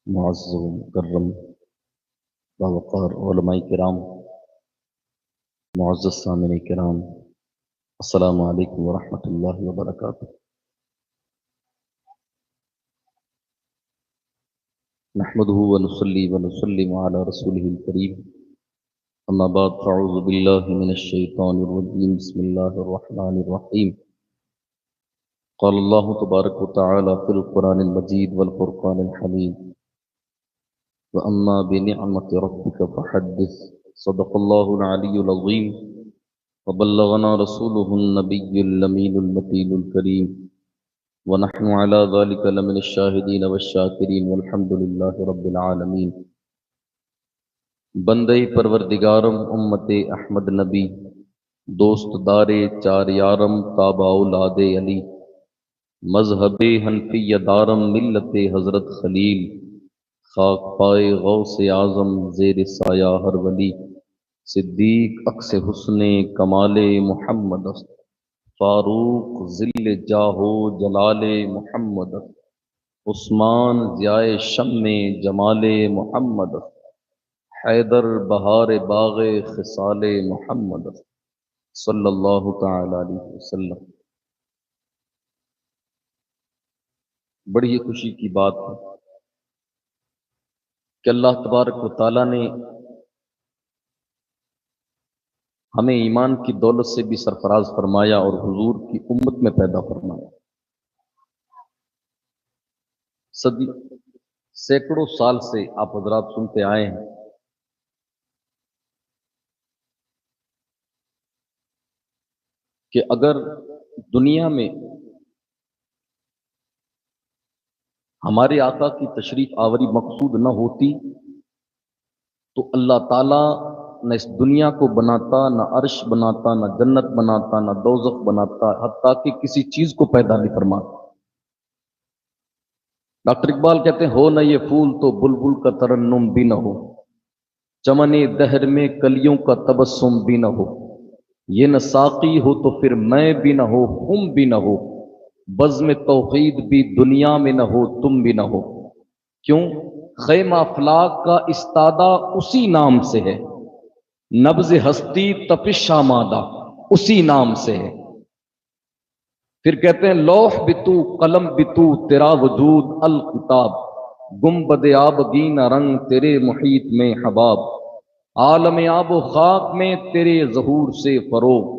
معزز و مکرم باوقار علماء کرام، معزز سامعین کرام، السلام علیکم ورحمۃ اللہ وبرکاتہ۔ نحمده ونصلي ونسلم على رسوله الكريم، اما بعد فاعوذ بالله من الشیطان الرجیم، بسم اللہ الرحمن الرحیم۔ قال الله تبارك وتعالى في القرآن المجيد والفرقان الحميد، وأما بنعمة ربك فحدث، صدق الله العلي العظيم، وبلغنا رسوله النبي الأمين المتين الكريم، ونحن على ذلك لمن الشاهدين والشاكرين، والحمد لله رب العالمين۔ بندے پروردگارم امت احمد نبی، دوست دار چار یارم تابع اولاد علی، مذہب حنفی دارم ملت حضرت خلیل، خاک پائے غوث اعظم زیر سایہ ہر ولی، صدیق اکس حسن کمال محمد، فاروق ذل جاہو جلال محمد، عثمان ضیاء شم جمال محمد، حیدر بہار باغ خصال محمد، صلی اللہ تعالی علیہ وسلم۔ بڑی ہی خوشی کی بات ہے کہ اللہ تبارک و تعالیٰ نے ہمیں ایمان کی دولت سے بھی سرفراز فرمایا اور حضور کی امت میں پیدا فرمایا۔ سینکڑوں سال سے آپ حضرات سنتے آئے ہیں کہ اگر دنیا میں ہمارے آقا کی تشریف آوری مقصود نہ ہوتی تو اللہ تعالیٰ نہ اس دنیا کو بناتا، نہ عرش بناتا، نہ جنت بناتا، نہ دوزخ بناتا، حتیٰ کہ کسی چیز کو پیدا نہیں فرماتا۔ ڈاکٹر اقبال کہتے ہیں، ہو نہ یہ پھول تو بلبل کا ترنم بھی نہ ہو، چمن دہر میں کلیوں کا تبسم بھی نہ ہو، یہ نہ ساقی ہو تو پھر میں بھی نہ ہو، ہم بھی نہ ہو، بزم توحید بھی دنیا میں نہ ہو، تم بھی نہ ہو۔ کیوں؟ خیمہ افلاک کا استادہ اسی نام سے ہے، نبض ہستی تپش آمادہ اسی نام سے ہے۔ پھر کہتے ہیں، لوح بھی تو قلم بھی تو تیرا وجود الکتاب، گنبد آبگین رنگ تیرے محیط میں حباب، عالم آب و خاک میں تیرے ظہور سے فروغ،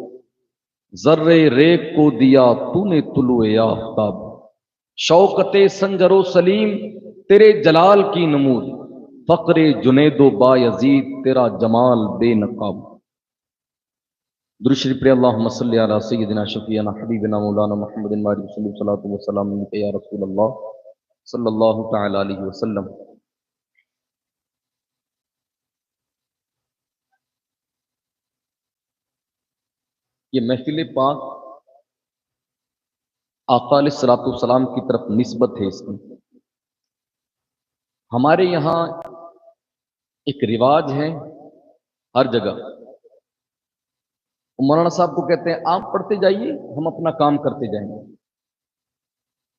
ذرے ریگ کو دیا تو نے طلوع آفتاب، شوکت سنجر و سلیم تیرے جلال کی نمود، فقر جنید و بایزید تیرا جمال بے نقاب۔ درود شریف پڑھیں، اللہم صلی علی سیدنا شفیعنا حبیبنا مولانا محمد وعلیہ وسلم، صلاۃ و سلام علیک یا رسول اللہ صلی اللہ تعالی علیہ وسلم۔ یہ محفل پاک آقا علیہ الصلوۃ والسلام کی طرف نسبت ہے۔ اس کی ہمارے یہاں ایک رواج ہے ہر جگہ، مولانا صاحب کو کہتے ہیں آپ پڑھتے جائیے، ہم اپنا کام کرتے جائیں گے،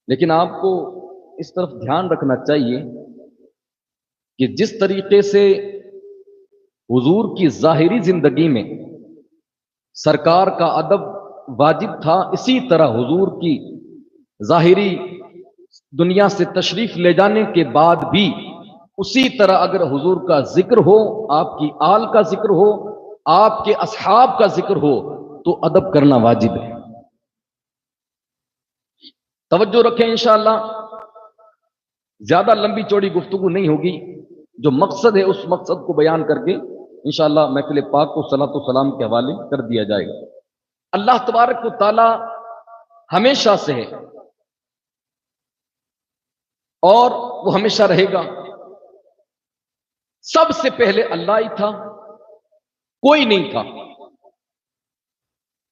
لیکن آپ کو اس طرف دھیان رکھنا چاہیے کہ جس طریقے سے حضور کی ظاہری زندگی میں سرکار کا ادب واجب تھا، اسی طرح حضور کی ظاہری دنیا سے تشریف لے جانے کے بعد بھی اسی طرح اگر حضور کا ذکر ہو، آپ کی آل کا ذکر ہو، آپ کے اصحاب کا ذکر ہو تو ادب کرنا واجب ہے۔ توجہ رکھیں، انشاءاللہ زیادہ لمبی چوڑی گفتگو نہیں ہوگی، جو مقصد ہے اس مقصد کو بیان کر کے انشاءاللہ محفل پاک کو صلاۃ و سلام کے حوالے کر دیا جائے گا۔ اللہ تبارک و تعالی ہمیشہ سے ہے اور وہ ہمیشہ رہے گا۔ سب سے پہلے اللہ ہی تھا، کوئی نہیں تھا۔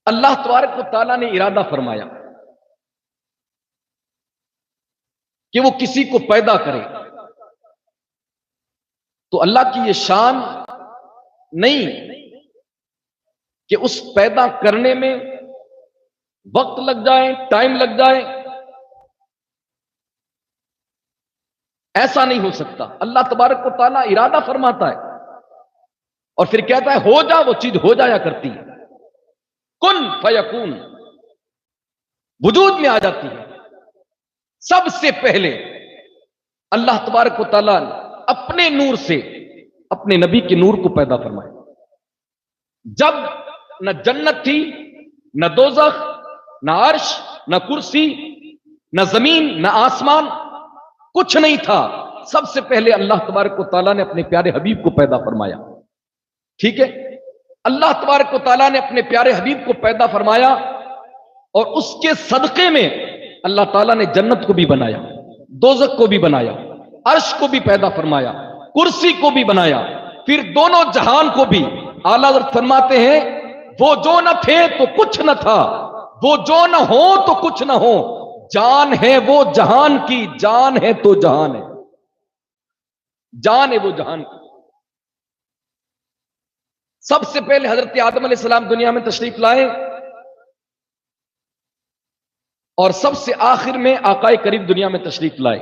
اللہ تبارک و تعالی نے ارادہ فرمایا کہ وہ کسی کو پیدا کرے، تو اللہ کی یہ شان نہیں کہ اس پیدا کرنے میں وقت لگ جائے، ٹائم لگ جائے، ایسا نہیں ہو سکتا. اللہ تبارک و تعالیٰ ارادہ فرماتا ہے اور پھر کہتا ہے ہو جا، وہ چیز ہو جایا کرتی ہے. کن فیکون، وجود میں آ جاتی ہے. سب سے پہلے اللہ تبارک و تعالیٰ نے اپنے نور سے اپنے نبی کے نور کو پیدا فرمایا. جب نہ جنت تھی، نہ دوزخ، نہ عرش، نہ کرسی، نہ زمین، نہ آسمان، کچھ نہیں تھا. سب سے پہلے اللہ تبارک و تعالیٰ نے اپنے پیارے حبیب کو پیدا فرمایا. ٹھیک ہے، اللہ تبارک و تعالیٰ نے اپنے پیارے حبیب کو پیدا فرمایا اور اس کے صدقے میں اللہ تعالیٰ نے جنت کو بھی بنایا، دوزخ کو بھی بنایا، عرش کو بھی پیدا فرمایا، کرسی کو بھی بنایا، پھر دونوں جہان کو بھی. اعلیٰ حضرت فرماتے ہیں وہ جو نہ تھے تو کچھ نہ تھا، وہ جو نہ ہو تو کچھ نہ ہو. جان ہے وہ جہان کی، جان ہے تو جہان ہے، جان ہے وہ جہان کی. سب سے پہلے حضرت آدم علیہ السلام دنیا میں تشریف لائے اور سب سے آخر میں آقائے کریم دنیا میں تشریف لائے.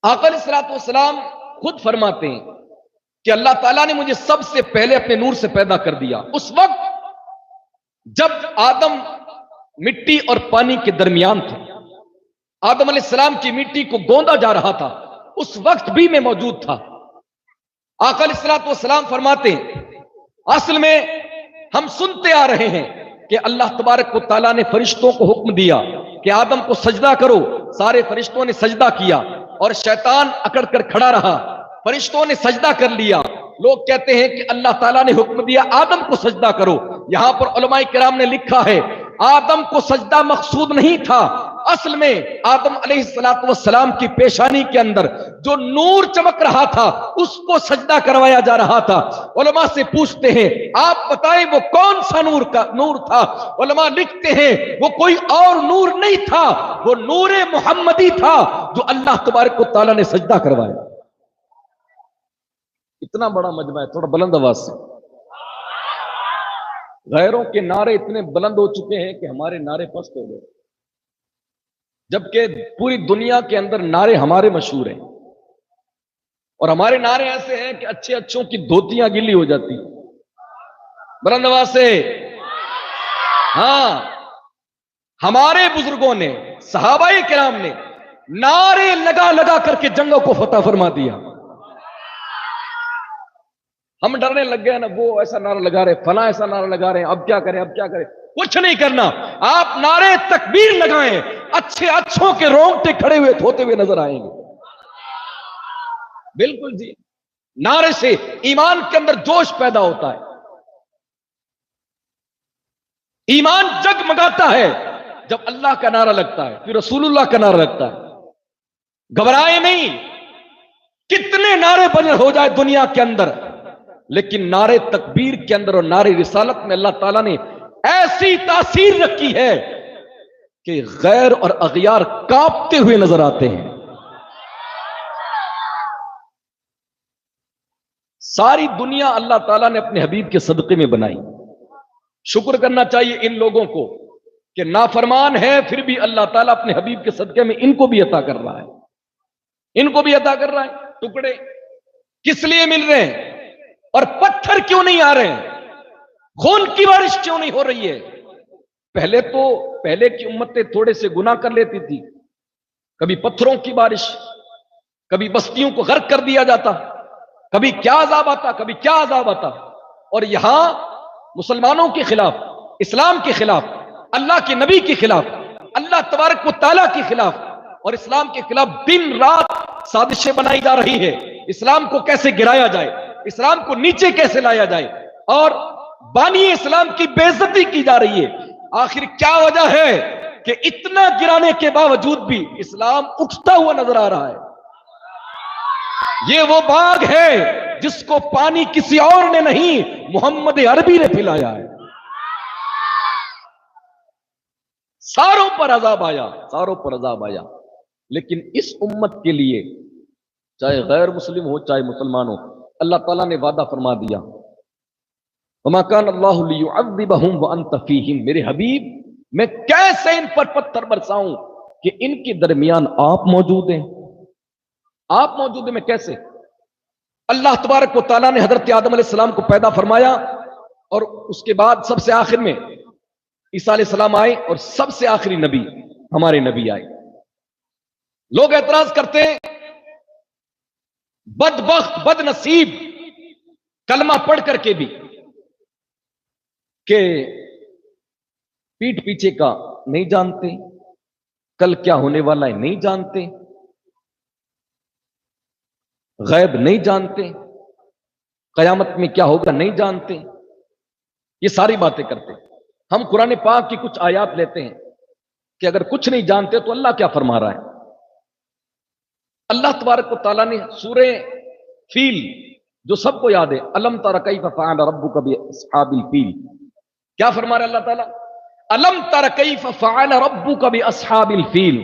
آقا علیہ الصلوۃ والسلام خود فرماتے ہیں کہ اللہ تعالیٰ نے مجھے سب سے پہلے اپنے نور سے پیدا کر دیا. اس وقت جب آدم مٹی اور پانی کے درمیان تھے، آدم علیہ السلام کی مٹی کو گوندا جا رہا تھا، اس وقت بھی میں موجود تھا. آقا علیہ الصلوۃ والسلام فرماتے ہیں اصل میں ہم سنتے آ رہے ہیں کہ اللہ تبارک و تعالیٰ نے فرشتوں کو حکم دیا کہ آدم کو سجدہ کرو. سارے فرشتوں نے سجدہ کیا اور شیطان اکڑ کر کھڑا رہا. فرشتوں نے سجدہ کر لیا. لوگ کہتے ہیں کہ اللہ تعالیٰ نے حکم دیا آدم کو سجدہ کرو. یہاں پر علماء کرام نے لکھا ہے آدم کو سجدہ مقصود نہیں تھا. اصل میں آدم علیہ السلام کی پیشانی کے اندر جو نور چمک رہا تھا اس کو سجدہ کروایا جا رہا تھا. علماء سے پوچھتے ہیں آپ بتائیں وہ کون سا نور تھا؟ علماء لکھتے ہیں وہ کوئی اور نور نہیں تھا، وہ نور محمدی تھا جو اللہ تبارک و تعالیٰ نے سجدہ کروایا. اتنا بڑا مجمع ہے، تھوڑا بلند آواز سے. غیروں کے نعرے اتنے بلند ہو چکے ہیں کہ ہمارے نعرے پست ہو گئے، جبکہ پوری دنیا کے اندر نعرے ہمارے مشہور ہیں اور ہمارے نعرے ایسے ہیں کہ اچھے اچھوں کی دھوتیاں گلی ہو جاتی ہیں. بلند آواز سے. ہاں، ہمارے بزرگوں نے، صحابہ کرام نے نعرے لگا لگا کر کے جنگوں کو فتح فرما دیا. ہم ڈرنے لگ گئے نا، وہ ایسا نعرہ لگا رہے، فلاں ایسا نعرہ لگا رہے ہیں، اب کیا کریں اب کیا کریں. کچھ نہیں کرنا، آپ نعرے تکبیر لگائیں، اچھے اچھوں کے رونگٹے کھڑے ہوئے ہوتے ہوئے نظر آئیں گے. بالکل جی، نعرے سے ایمان کے اندر جوش پیدا ہوتا ہے. ایمان جگمگاتا ہے جب اللہ کا نعرہ لگتا ہے، پھر رسول اللہ کا نعرہ لگتا ہے. گھبرائے نہیں، کتنے نعرے بنے ہو جائے دنیا کے اندر، لیکن نعرے تکبیر کے اندر اور نعرے رسالت میں اللہ تعالیٰ نے ایسی تاثیر رکھی ہے کہ غیر اور اغیار کانپتے ہوئے نظر آتے ہیں. ساری دنیا اللہ تعالیٰ نے اپنے حبیب کے صدقے میں بنائی. شکر کرنا چاہیے ان لوگوں کو کہ نافرمان ہے پھر بھی اللہ تعالیٰ اپنے حبیب کے صدقے میں ان کو بھی عطا کر رہا ہے، ان کو بھی عطا کر رہا ہے. ٹکڑے کس لیے مل رہے ہیں اور پتھر کیوں نہیں آ رہے ہیں؟ خون کی بارش کیوں نہیں ہو رہی ہے؟ پہلے کی امتیں تھوڑے سے گناہ کر لیتی تھی، کبھی پتھروں کی بارش، کبھی بستیوں کو غرق کر دیا جاتا، کبھی کیا عذاب آتا، کبھی کیا عذاب آتا. اور یہاں مسلمانوں کے خلاف، اسلام کے خلاف، اللہ کے نبی کے خلاف، اللہ تبارک و تعالیٰ کے خلاف اور اسلام کے خلاف دن رات سازشیں بنائی جا رہی ہے. اسلام کو کیسے گرایا جائے، اسلام کو نیچے کیسے لایا جائے، اور بانی اسلام کی بے عزتی کی جا رہی ہے. آخر کیا وجہ ہے کہ اتنا گرانے کے باوجود بھی اسلام اٹھتا ہوا نظر آ رہا ہے؟ یہ وہ باغ ہے جس کو پانی کسی اور نے نہیں، محمد عربی نے پلایا ہے. ساروں پر عذاب آیا، ساروں پر عذاب آیا، لیکن اس امت کے لیے چاہے غیر مسلم ہو چاہے مسلمان ہو، اللہ تعالیٰ نے وعدہ فرما دیا وَمَا كَانَ اللَّهُ لِيُعَذِّبَهُمْ وَأَنْتَ فِيهِمْ. میرے حبیب میں کیسے ان پر پتھر برساؤں کہ ان کے درمیان آپ موجود ہیں. آپ موجود ہیں میں کیسے؟ اللہ تبارک و تعالیٰ نے حضرت آدم علیہ السلام کو پیدا فرمایا اور اس کے بعد سب سے آخر میں عیسیٰ علیہ السلام آئے اور سب سے آخری نبی ہمارے نبی آئے. لوگ اعتراض کرتے ہیں بدبخت بد نصیب کلمہ پڑھ کر کے بھی کہ پیٹھ پیچھے کا نہیں جانتے، کل کیا ہونے والا ہے نہیں جانتے، غیب نہیں جانتے، قیامت میں کیا ہوگا نہیں جانتے. یہ ساری باتیں کرتے. ہم قرآن پاک کی کچھ آیات لیتے ہیں کہ اگر کچھ نہیں جانتے تو اللہ کیا فرما رہا ہے. اللہ تبارک و تعالیٰ نے سورہ فیل جو سب کو یاد ہے، الم تر کیف فعل ربک باصحاب الفیل، کیا فرما رہا ہے اللہ تعالیٰ؟ الم تر کیف فعل ربک باصحاب الفیل،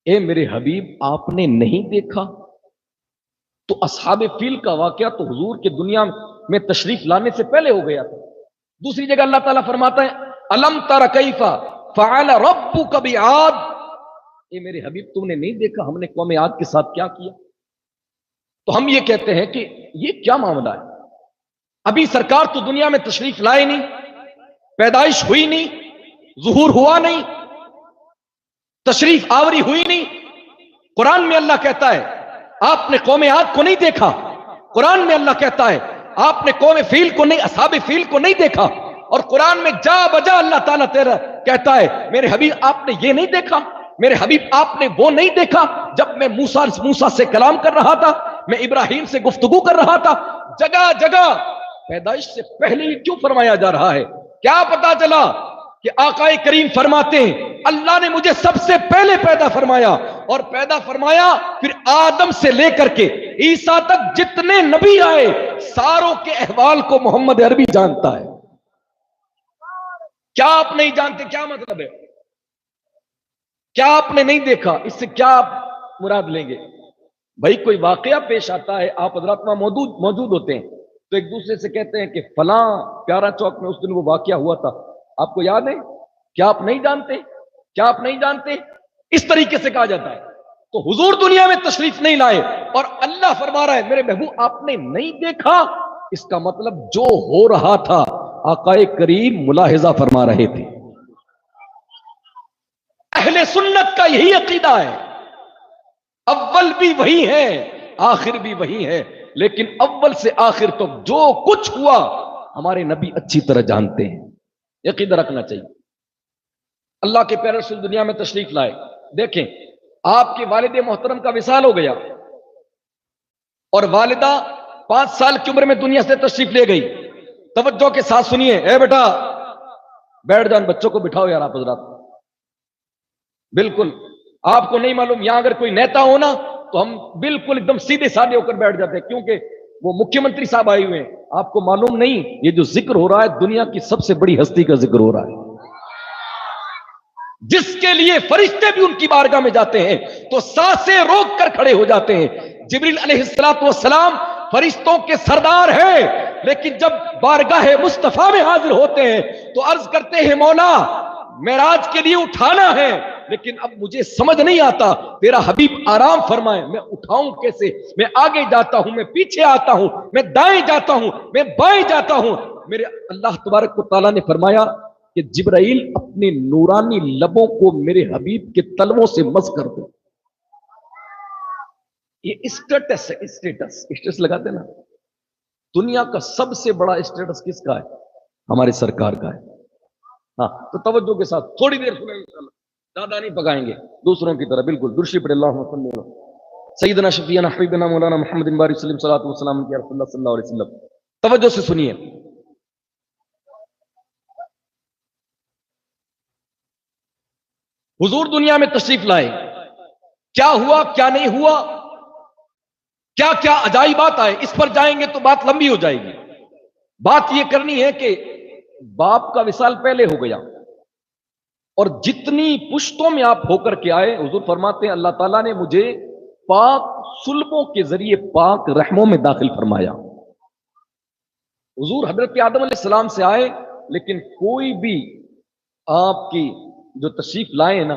اے میرے حبیب آپ نے نہیں دیکھا؟ تو اصحاب فیل کا واقعہ تو حضور کے دنیا میں تشریف لانے سے پہلے ہو گیا تھا. دوسری جگہ اللہ تعالیٰ فرماتا ہے الم تر کیف فعل ربک بعاد، اے میرے حبیب تم نے نہیں دیکھا ہم نے قوم عاد کے ساتھ کیا کیا؟ تو ہم یہ کہتے ہیں کہ یہ کیا معاملہ ہے؟ ابھی سرکار تو دنیا میں تشریف لائے نہیں، پیدائش ہوئی نہیں، ظہور ہوا نہیں، تشریف آوری ہوئی نہیں. قرآن میں اللہ کہتا ہے آپ نے قوم عاد کو نہیں دیکھا. قرآن میں اللہ کہتا ہے آپ نے قوم فیل کو نہیں، اصحاب فیل کو نہیں دیکھا. اور قرآن میں جا بجا اللہ تعالیٰ تیرا کہتا ہے میرے حبیب آپ نے یہ نہیں دیکھا، میرے حبیب آپ نے وہ نہیں دیکھا جب میں موسیٰ سے کلام کر رہا تھا، میں ابراہیم سے گفتگو کر رہا تھا. جگہ جگہ پیدائش سے پہلے ہی کیوں فرمایا جا رہا ہے؟ کیا پتا چلا کہ آقا کریم فرماتے ہیں اللہ نے مجھے سب سے پہلے پیدا فرمایا، اور پیدا فرمایا پھر آدم سے لے کر کے عیسیٰ تک جتنے نبی آئے ساروں کے احوال کو محمد عربی جانتا ہے. کیا آپ نہیں جانتے؟ کیا مطلب ہے؟ کیا آپ نے نہیں دیکھا؟ اس سے کیا آپ مراد لیں گے؟ بھائی کوئی واقعہ پیش آتا ہے، آپ حضرات وہاں موجود ہوتے ہیں تو ایک دوسرے سے کہتے ہیں کہ فلاں پیارا چوک میں اس دن وہ واقعہ ہوا تھا، آپ کو یاد ہے؟ کیا آپ نہیں جانتے؟ کیا آپ نہیں جانتے؟ اس طریقے سے کہا جاتا ہے. تو حضور دنیا میں تشریف نہیں لائے اور اللہ فرما رہا ہے میرے محبوب آپ نے نہیں دیکھا، اس کا مطلب جو ہو رہا تھا آقا کریم ملاحظہ فرما رہے تھے. اہل سنت کا یہی عقیدہ ہے، اول بھی وہی ہے آخر بھی وہی ہے، لیکن اول سے آخر تک جو کچھ ہوا ہمارے نبی اچھی طرح جانتے ہیں. عقیدہ رکھنا چاہیے. اللہ کے پیارے رسول دنیا میں تشریف لائے. دیکھیں آپ کے والد محترم کا وصال ہو گیا اور والدہ 5 سال کی عمر میں دنیا سے تشریف لے گئی. توجہ کے ساتھ سنیے، اے بیٹا بیٹھ جان، بچوں کو بٹھاؤ یار آپ حضرات. بالکل آپ کو نہیں معلوم یہاں اگر کوئی نیتا ہونا تو ہم بالکل ایک دم سیدھے سادے ہو کر بیٹھ جاتے ہیں، کیونکہ وہ مکھیہ منتری صاحب آئے ہوئے ہیں. آپ کو معلوم نہیں یہ جو ذکر ہو رہا ہے دنیا کی سب سے بڑی ہستی کا ذکر ہو رہا ہے، جس کے لیے فرشتے بھی ان کی بارگاہ میں جاتے ہیں تو سانسیں روک کر کھڑے ہو جاتے ہیں. جبریل علیہ السلام فرشتوں کے سردار ہیں، لیکن جب بارگاہ مصطفیٰ میں حاضر ہوتے ہیں تو عرض کرتے ہیں مولا معراج کے لیے اٹھانا ہے، لیکن اب مجھے سمجھ نہیں آتا، تیرا حبیب آرام فرمائے، میں اٹھاؤں کیسے؟ میں آگے جاتا ہوں، میں پیچھے آتا ہوں، میں دائیں جاتا ہوں، میں بائیں جاتا ہوں. میرے اللہ تبارک و تعالیٰ نے فرمایا کہ جبرائیل اپنے نورانی لبوں کو میرے حبیب کے تلووں سے مس کر دو. یہ اسٹیٹس لگاتے نا، دنیا کا سب سے بڑا اسٹیٹس کس کا ہے؟ ہمارے سرکار کا ہے. ہاں تو توجہ کے ساتھ تھوڑی دیر سنیں انشاءاللہ، زیادہ نہیں پکائیں گے دوسروں کی طرح. بالکل درشی پڑھ اللہم صلی اللہ سیدنا شفیعنا حبیبنا مولانا محمد بارک وسلم صلاۃ والسلام علی رسول اللہ صلی اللہ علیہ وسلم. توجہ سے سنیے. حضور دنیا میں تشریف لائے، کیا ہوا کیا نہیں ہوا، کیا کیا عجائبات آئے، اس پر جائیں گے تو بات لمبی ہو جائے گی. بات یہ کرنی ہے کہ باپ کا وصال پہلے ہو گیا اور جتنی پشتوں میں آپ ہو کر کے آئے، حضور فرماتے ہیں اللہ تعالیٰ نے مجھے پاک سلبوں کے ذریعے پاک رحموں میں داخل فرمایا. حضور حضرت آدم علیہ السلام سے آئے، لیکن کوئی بھی آپ کی جو تشریف لائے نا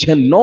6-9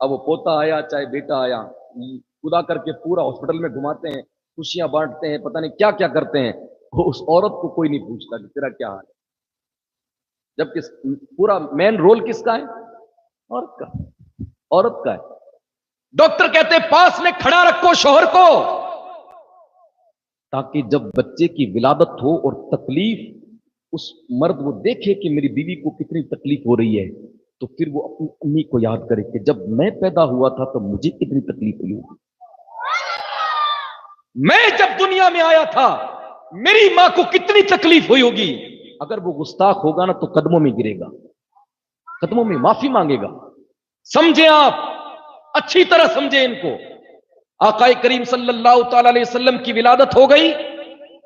اب وہ پوتا آیا چاہے بیٹا آیا، خدا کر کے پورا ہاسپٹل میں گھماتے ہیں، خوشیاں بانٹتے ہیں، پتہ نہیں کیا کیا کرتے ہیں، وہ اس عورت کو کوئی نہیں پوچھتا کہ تیرا کیا حال ہے، جبکہ پورا مین رول کس کا ہے؟ عورت کا، عورت کا ہے۔ ڈاکٹر کہتے ہیں پاس میں کھڑا رکھو شوہر کو، تاکہ جب بچے کی ولادت ہو اور تکلیف اس مرد وہ دیکھے کہ میری بیوی کو کتنی تکلیف ہو رہی ہے، تو پھر وہ اپنی امی کو یاد کرے کہ جب میں پیدا ہوا تھا تو مجھے کتنی تکلیف ہوئی ہوگی، میں جب دنیا میں آیا تھا میری ماں کو کتنی تکلیف ہوئی ہوگی۔ اگر وہ گستاخ ہوگا نا تو قدموں میں گرے گا، قدموں میں معافی مانگے گا۔ سمجھیں آپ، اچھی طرح سمجھیں ان کو۔ آقا کریم صلی اللہ تعالی علیہ وسلم کی ولادت ہو گئی۔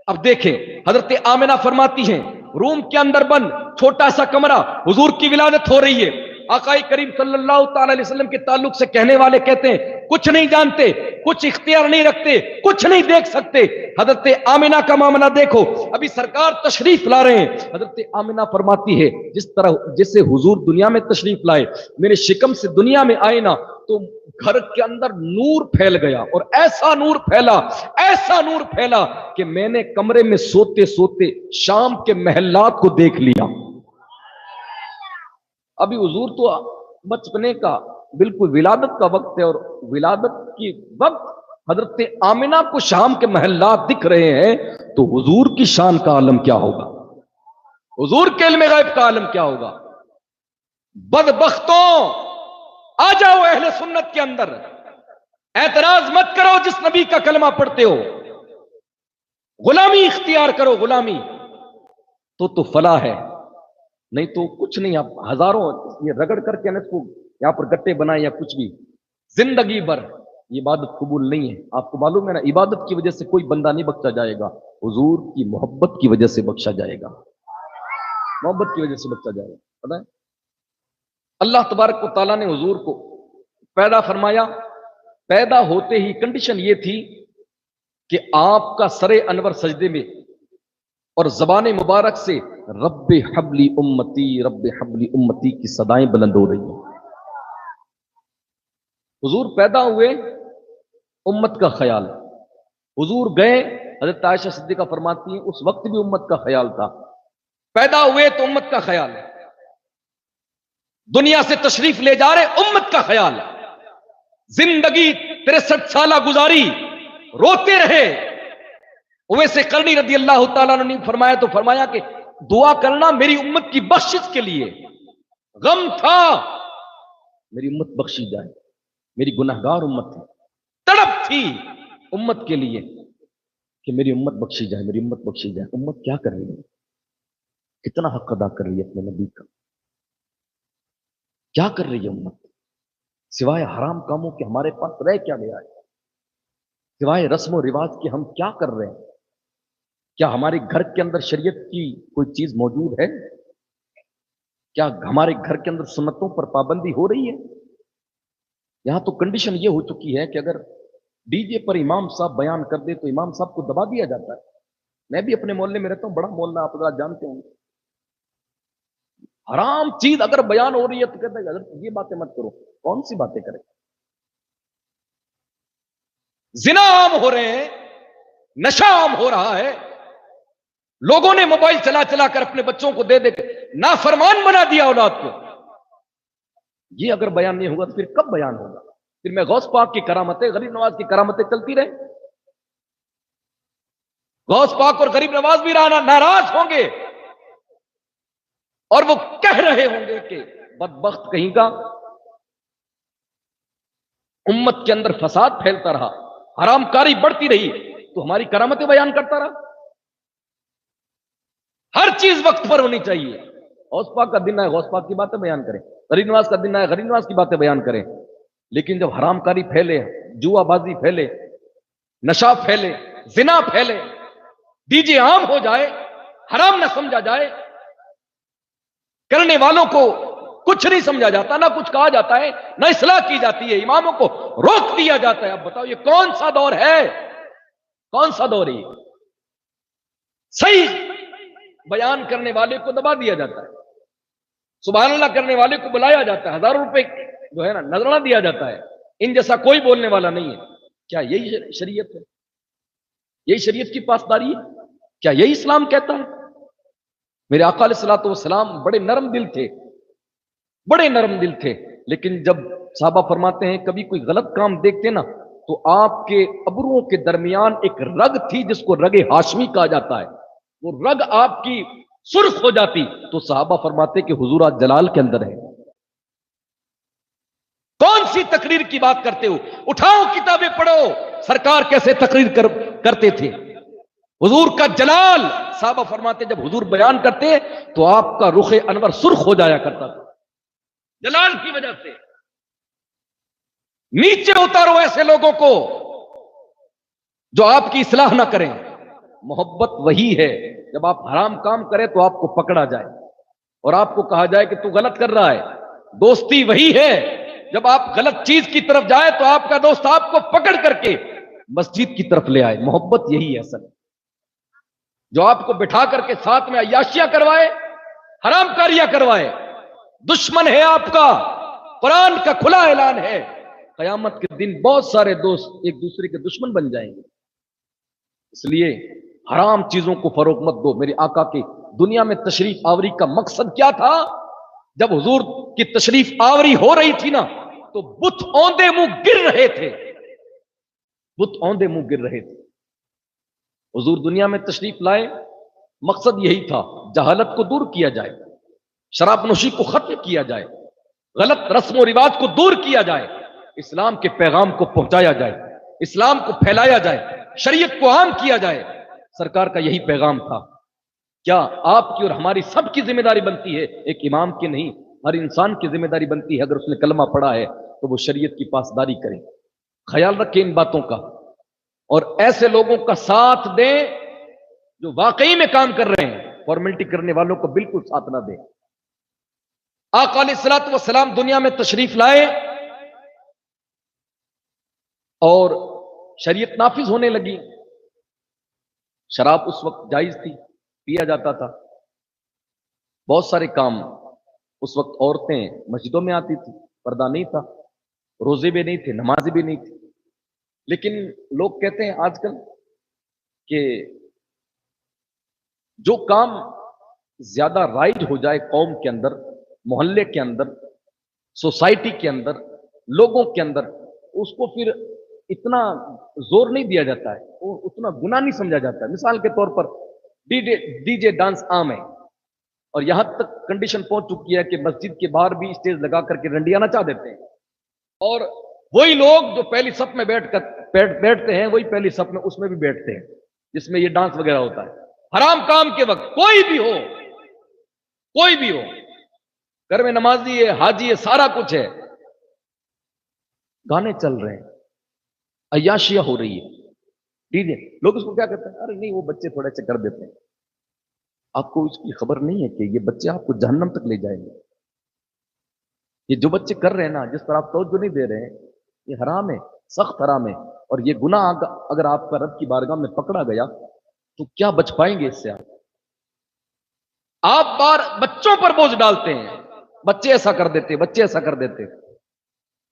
اب دیکھیں حضرت آمنہ فرماتی ہیں روم کے اندر بند چھوٹا سا کمرہ، حضور کی ولادت ہو رہی ہے۔ آقا کریم صلی اللہ تعالی علیہ وسلم کے تعلق سے کہنے والے کہتے ہیں کچھ نہیں جانتے، کچھ اختیار نہیں رکھتے، کچھ نہیں دیکھ سکتے۔ حضرت آمنہ کا معاملہ دیکھو، ابھی سرکار تشریف لا رہے ہیں، حضرت آمنہ فرماتی ہے جس طرح جسے حضور دنیا میں تشریف لائے، میرے شکم سے دنیا میں آئے نا تو گھر کے اندر نور پھیل گیا، اور ایسا نور پھیلا، ایسا نور پھیلا کہ میں نے کمرے میں سوتے سوتے شام کے محلات کو دیکھ لیا۔ ابھی حضور تو بچپنے کا بالکل ولادت کا وقت ہے، اور ولادت کی وقت حضرت آمنہ کو شام کے محلات دکھ رہے ہیں، تو حضور کی شان کا عالم کیا ہوگا، حضور کے علم غیب کا عالم کیا ہوگا۔ بدبختوں، آ جاؤ اہل سنت کے اندر، اعتراض مت کرو جس نبی کا کلمہ پڑھتے ہو، غلامی اختیار کرو، غلامی تو فلاح ہے، نہیں تو کچھ نہیں۔ آپ ہزاروں یہ رگڑ کر کے اس کو یہاں پر گٹے بنائے یا کچھ بھی، زندگی بھر یہ عبادت قبول نہیں ہے۔ آپ کو معلوم ہے نا، عبادت کی وجہ سے کوئی بندہ نہیں بخشا جائے گا، حضور کی محبت کی وجہ سے بخشا جائے گا، محبت کی وجہ سے بخشا جائے گا۔ پتہ ہے اللہ تبارک و تعالیٰ نے حضور کو پیدا فرمایا، پیدا ہوتے ہی کنڈیشن یہ تھی کہ آپ کا سر انور سجدے میں اور زبان مبارک سے رب حبلی امتی، رب حبلی امتی کی صدائیں بلند ہو رہی ہیں۔ حضور پیدا ہوئے، امت کا خیال، حضور گئے، حضرت عائشہ صدیقہ فرماتی ہیں اس وقت بھی امت کا خیال تھا، پیدا ہوئے تو امت کا خیال ہے، دنیا سے تشریف لے جا رہے امت کا خیال ہے، زندگی 63 سالہ گزاری، روتے رہے۔ اویس قرنی رضی اللہ تعالیٰ نے فرمایا تو فرمایا کہ دعا کرنا میری امت کی بخشش کے لیے، غم تھا میری امت بخشی جائے، میری گناہگار امت ہے، تڑپ تھی امت کے لیے کہ میری امت بخشی جائے، میری امت بخشی جائے۔ امت کیا کر رہی ہے، کتنا حق ادا کر رہی ہے اپنے نبی کا، کیا کر رہی ہے امت، سوائے حرام کاموں کے ہمارے پاس رہ کیا گیا ہے، سوائے رسم و رواج کے ہم کیا کر رہے ہیں؟ کیا ہمارے گھر کے اندر شریعت کی کوئی چیز موجود ہے؟ کیا ہمارے گھر کے اندر سنتوں پر پابندی ہو رہی ہے؟ یہاں تو کنڈیشن یہ ہو چکی ہے کہ اگر ڈی جے پر امام صاحب بیان کر دے تو امام صاحب کو دبا دیا جاتا ہے۔ میں بھی اپنے محلے میں رہتا ہوں، بڑا محلہ، آپ حضرات جانتے ہوں، حرام چیز اگر بیان ہو رہی ہے تو کہتے ہیں حضرت یہ باتیں مت کرو، کون سی باتیں کریں؟ زنا عام ہو رہے ہیں، نشہ عام ہو رہا ہے، لوگوں نے موبائل چلا چلا کر اپنے بچوں کو دے دے کے نافرمان بنا دیا اولاد کو۔ یہ اگر بیان نہیں ہوگا تو پھر کب بیان ہوگا؟ پھر میں غوث پاک کی کرامتیں، غریب نواز کی کرامتیں چلتی رہے، غوث پاک اور غریب نواز بھی ناراض ہوں گے، اور وہ کہہ رہے ہوں گے کہ بدبخت کہیں کا، امت کے اندر فساد پھیلتا رہا، حرام کاری بڑھتی رہی تو ہماری کرامتیں بیان کرتا رہا۔ ہر چیز وقت پر ہونی چاہیے۔ غوث پاک کا دن ہے غوث پاک کی باتیں بیان کریں، غریب نواز کا دن ہے غریب نواز کی باتیں بیان کریں، لیکن جب حرام کاری پھیلے، جوا بازی پھیلے، نشہ پھیلے، زنا پھیلے، ڈی جے عام ہو جائے، حرام نہ سمجھا جائے، کرنے والوں کو کچھ نہیں سمجھا جاتا، نہ کچھ کہا جاتا ہے، نہ اصلاح کی جاتی ہے، اماموں کو روک دیا جاتا ہے۔ اب بتاؤ یہ کون سا دور ہے، کون سا دور ہے؟ صحیح بیان کرنے والے کو دبا دیا جاتا ہے، سبحان اللہ کرنے والے کو بلایا جاتا ہے، ہزاروں روپے جو ہے نا نذرانہ دیا جاتا ہے، ان جیسا کوئی بولنے والا نہیں ہے. کیا یہی شریعت ہے؟ یہی شریعت کی پاسداری ہے؟ کیا یہی اسلام کہتا ہے؟ میرے آقا علیہ الصلوۃ والسلام بڑے نرم دل تھے، بڑے نرم دل تھے، لیکن جب صحابہ فرماتے ہیں کبھی کوئی غلط کام دیکھتے نا تو آپ کے ابروؤں کے درمیان ایک رگ تھی جس کو رگ ہاشمی کہا جاتا ہے، وہ رگ آپ کی سرخ ہو جاتی تو صحابہ فرماتے کہ حضور آج جلال کے اندر ہے. کون سی تقریر کی بات کرتے ہو؟ اٹھاؤ کتابیں پڑھو، سرکار کیسے تقریر کرتے تھے، حضور کا جلال. صحابہ فرماتے جب حضور بیان کرتے تو آپ کا رخ انور سرخ ہو جایا کرتا تھا جلال کی وجہ سے. نیچے اتارو ایسے لوگوں کو جو آپ کی اصلاح نہ کریں. محبت وہی ہے جب آپ حرام کام کریں تو آپ کو پکڑا جائے اور آپ کو کہا جائے کہ تو غلط کر رہا ہے. دوستی وہی ہے جب آپ غلط چیز کی طرف جائے تو آپ کا دوست آپ کو پکڑ کر کے مسجد کی طرف لے آئے. محبت یہی ہے اصل، جو آپ کو بٹھا کر کے ساتھ میں عیاشیاں کروائے، حرام کاریاں کروائے. دشمن ہے آپ کا. قرآن کا کھلا اعلان ہے قیامت کے دن بہت سارے دوست ایک دوسرے کے دشمن بن جائیں گے. اس لیے حرام چیزوں کو فروغ مت دو. میرے آقا کی دنیا میں تشریف آوری کا مقصد کیا تھا؟ جب حضور کی تشریف آوری ہو رہی تھی نا تو بت اوندے منہ گر رہے تھے، بت اوندے منہ گر رہے تھے. حضور دنیا میں تشریف لائے، مقصد یہی تھا جہالت کو دور کیا جائے، شراب نوشی کو ختم کیا جائے، غلط رسم و رواج کو دور کیا جائے، اسلام کے پیغام کو پہنچایا جائے، اسلام کو پھیلایا جائے، شریعت کو عام کیا جائے. سرکار کا یہی پیغام تھا. کیا آپ کی اور ہماری سب کی ذمہ داری بنتی ہے؟ ایک امام کی نہیں، ہر انسان کی ذمہ داری بنتی ہے اگر اس نے کلمہ پڑھا ہے تو وہ شریعت کی پاسداری کرے. خیال رکھیں ان باتوں کا اور ایسے لوگوں کا ساتھ دیں جو واقعی میں کام کر رہے ہیں. فارمیلٹی کرنے والوں کو بالکل ساتھ نہ دیں. آقا علیہ الصلوۃ والسلام دنیا میں تشریف لائے اور شریعت نافذ ہونے لگی. شراب اس وقت جائز تھی، پیا جاتا تھا. بہت سارے کام اس وقت عورتیں مسجدوں میں آتی تھی، پردہ نہیں تھا، روزے بھی نہیں تھے، نمازیں بھی نہیں تھی. لیکن لوگ کہتے ہیں آج کل کہ جو کام زیادہ رائج ہو جائے قوم کے اندر، محلے کے اندر، سوسائٹی کے اندر، لوگوں کے اندر، اس کو پھر اتنا زور نہیں دیا جاتا ہے، وہ اتنا گناہ نہیں سمجھا جاتا ہے. مثال کے طور پر ڈی جے ڈانس عام ہے اور یہاں تک کنڈیشن پہنچ چکی ہے کہ مسجد کے باہر بھی اسٹیج لگا کر کے رنڈیاں نچا دیتے ہیں. اور وہی لوگ جو پہلی صف میں بیٹھتے ہیں وہی پہلی صف میں اس میں بھی بیٹھتے ہیں جس میں یہ ڈانس وغیرہ ہوتا ہے. حرام کام کے وقت کوئی بھی ہو، کوئی بھی ہو، گھر میں نمازی ہے، حاجی ہے، سارا کچھ ہے، گانے چل رہے ہیں، عیاشیاں ہو رہی ہے، ٹھیک ہے. لوگ اس کو کیا کہتے ہیں؟ ارے نہیں وہ بچے تھوڑے سے کر دیتے ہیں. آپ کو اس کی خبر نہیں ہے کہ یہ بچے آپ کو جہنم تک لے جائیں گے. یہ جو بچے کر رہے ہیں نا، جس پر آپ توجہ نہیں دے رہے ہیں، یہ حرام ہے، سخت حرام ہے. اور یہ گناہ اگر آپ کا رب کی بارگاہ میں پکڑا گیا تو کیا بچ پائیں گے اس سے؟ آپ بار بچوں پر بوجھ ڈالتے ہیں، بچے ایسا کر دیتے، بچے ایسا کر دیتے.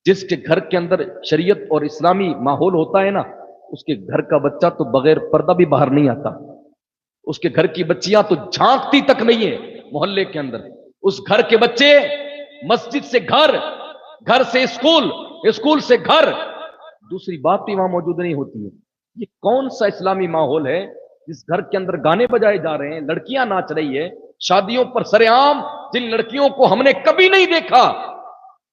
جس کے گھر کے اندر شریعت اور اسلامی ماحول ہوتا ہے نا، اس کے گھر کا بچہ تو بغیر پردہ بھی باہر نہیں آتا. اس کے گھر کی بچیاں تو جھانکتی تک نہیں ہے محلے کے اندر. اس گھر کے بچے مسجد سے گھر، گھر سے اسکول، اسکول سے گھر، دوسری بات بھی وہاں موجود نہیں ہوتی ہے. یہ کون سا اسلامی ماحول ہے جس گھر کے اندر گانے بجائے جا رہے ہیں، لڑکیاں ناچ رہی ہے شادیوں پر سرے عام؟ جن لڑکیوں کو ہم نے کبھی نہیں دیکھا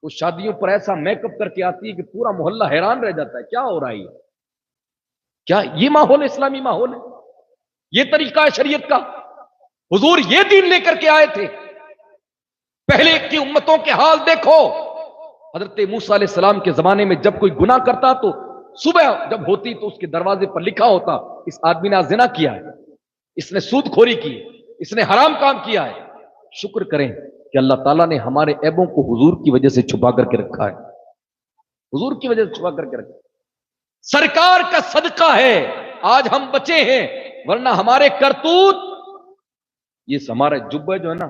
وہ شادیوں پر ایسا میک اپ کر کے آتی ہے کہ پورا محلہ حیران رہ جاتا ہے کیا ہو رہا ہے. کیا یہ ماحول اسلامی ماحول ہے؟ یہ طریقہ ہے شریعت کا؟ حضور یہ دین لے کر کے آئے تھے. پہلے کی امتوں کے حال دیکھو. حضرت موسیٰ علیہ السلام کے زمانے میں جب کوئی گناہ کرتا تو صبح جب ہوتی تو اس کے دروازے پر لکھا ہوتا اس آدمی نے زنا کیا ہے، اس نے سود خوری کی، اس نے حرام کام کیا ہے. شکر کریں کہ اللہ تعالیٰ نے ہمارے عیبوں کو حضور کی وجہ سے چھپا کر کے رکھا ہے، حضور کی وجہ سے چھپا کر کے رکھا ہے. سرکار کا صدقہ ہے آج ہم بچے ہیں، ورنہ ہمارے کرتوت، یہ ہمارا جبہ جو ہے نا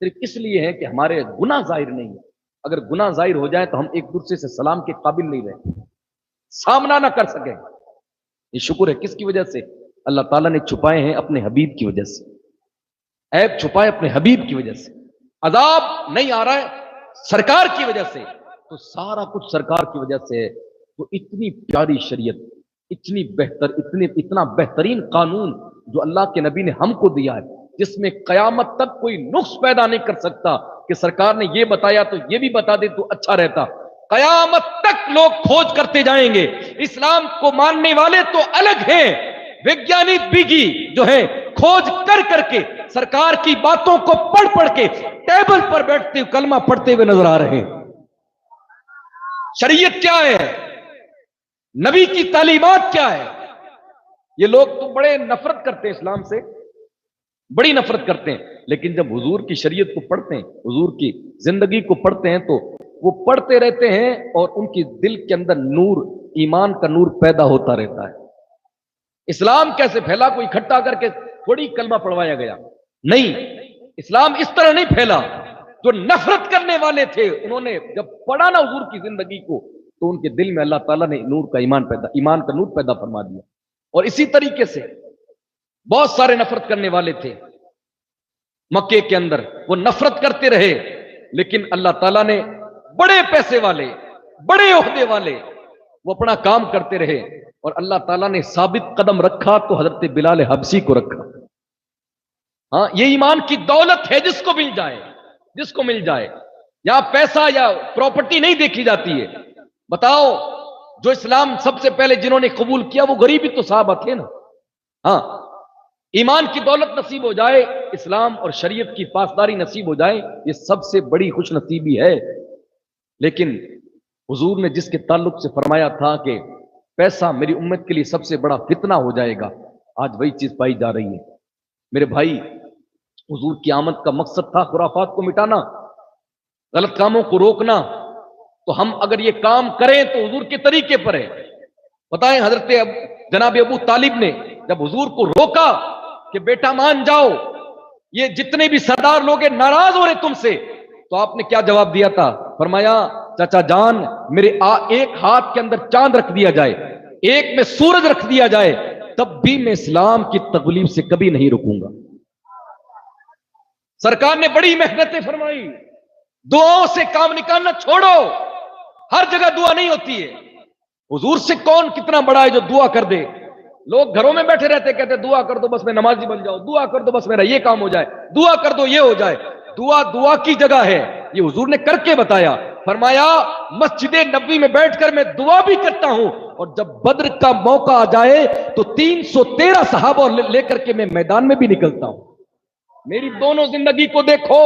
صرف اس لیے ہے کہ ہمارے گناہ ظاہر نہیں ہے. اگر گناہ ظاہر ہو جائے تو ہم ایک دوسرے سے سلام کے قابل نہیں رہے، سامنا نہ کر سکیں. یہ شکر ہے کس کی وجہ سے؟ اللہ تعالیٰ نے چھپائے ہیں اپنے حبیب کی وجہ سے، عیب چھپائے اپنے حبیب کی وجہ سے. عذاب نہیں آ رہا ہے سرکار کی وجہ سے، تو سارا کچھ سرکار کی وجہ سے ہے. تو اتنی پیاری شریعت، اتنی اتنا بہترین قانون جو اللہ کے نبی نے ہم کو دیا ہے، جس میں قیامت تک کوئی نقص پیدا نہیں کر سکتا کہ سرکار نے یہ بتایا تو یہ بھی بتا دے تو اچھا رہتا. قیامت تک لوگ کھوج کرتے جائیں گے. اسلام کو ماننے والے تو الگ ہیں، ویگیانک بھی جو ہے کھوج کر کر کے سرکار کی باتوں کو پڑھ کے ٹیبل پر بیٹھتے ہوئے کلمہ پڑھتے ہوئے نظر آ رہے ہیں. شریعت کیا ہے، نبی کی تعلیمات کیا ہے. یہ لوگ تو بڑے نفرت کرتے ہیں اسلام سے، بڑی نفرت کرتے ہیں، لیکن جب حضور کی شریعت کو پڑھتے ہیں، حضور کی زندگی کو پڑھتے ہیں تو وہ پڑھتے رہتے ہیں اور ان کی دل کے اندر نور، ایمان کا نور پیدا ہوتا رہتا ہے. اسلام کیسے پھیلا؟ کوئی اکٹھا کر کے تھوڑی کلمہ پڑھوایا گیا، نہیں. اسلام اس طرح نہیں پھیلا. جو نفرت کرنے والے تھے انہوں نے جب پڑھا نا حضور کی زندگی کو تو ان کے دل میں اللہ تعالیٰ نے نور کا ایمان کا نور پیدا فرما دیا. اور اسی طریقے سے بہت سارے نفرت کرنے والے تھے مکے کے اندر، وہ نفرت کرتے رہے، لیکن اللہ تعالیٰ نے بڑے پیسے والے، بڑے عہدے والے، وہ اپنا کام کرتے رہے. اور اللہ تعالیٰ نے ثابت قدم رکھا تو حضرت بلال حبشی کو رکھا. ہاں، یہ ایمان کی دولت ہے، جس کو مل جائے، جس کو مل جائے. یا پیسہ یا پراپرٹی نہیں دیکھی جاتی ہے. بتاؤ، جو اسلام سب سے پہلے جنہوں نے قبول کیا وہ غریب ہی تو صحابہ تھے نا. ہاں، ایمان کی دولت نصیب ہو جائے، اسلام اور شریعت کی پاسداری نصیب ہو جائے، یہ سب سے بڑی خوش نصیبی ہے. لیکن حضور نے جس کے تعلق سے فرمایا تھا کہ پیسہ میری امت کے لیے سب سے بڑا فتنہ ہو جائے گا، آج وہی چیز پائی جا رہی ہے. میرے بھائی، حضور کی آمد کا مقصد تھا خرافات کو مٹانا، غلط کاموں کو روکنا. تو ہم اگر یہ کام کریں تو حضور کے طریقے پر ہے. بتائیں، حضرت جناب ابو طالب نے جب حضور کو روکا کہ بیٹا مان جاؤ، یہ جتنے بھی سردار لوگ ناراض ہو رہے تم سے، تو آپ نے کیا جواب دیا تھا؟ فرمایا، چچا جان، میرے ایک ہاتھ کے اندر چاند رکھ دیا جائے، ایک میں سورج رکھ دیا جائے، تب بھی میں اسلام کی تغلیب سے کبھی نہیں رکوں گا. سرکار نے بڑی محنتیں فرمائی. دعاؤں سے کام نکالنا چھوڑو، ہر جگہ دعا نہیں ہوتی ہے. حضور سے کون کتنا بڑا ہے جو دعا کر دے؟ لوگ گھروں میں بیٹھے رہتے، کہتے دعا کر دو بس میں نمازی بن جاؤ، دعا کر دو بس میرا یہ کام ہو جائے، دعا کر دو یہ ہو جائے. دعا کی جگہ ہے، یہ حضور نے کر کے بتایا. فرمایا، مسجد نبوی میں بیٹھ کر میں دعا بھی کرتا ہوں، اور جب بدر کا موقع آ جائے تو 313 صحابہ لے کر کے میں میدان میں بھی نکلتا ہوں. میری دونوں زندگی کو دیکھو،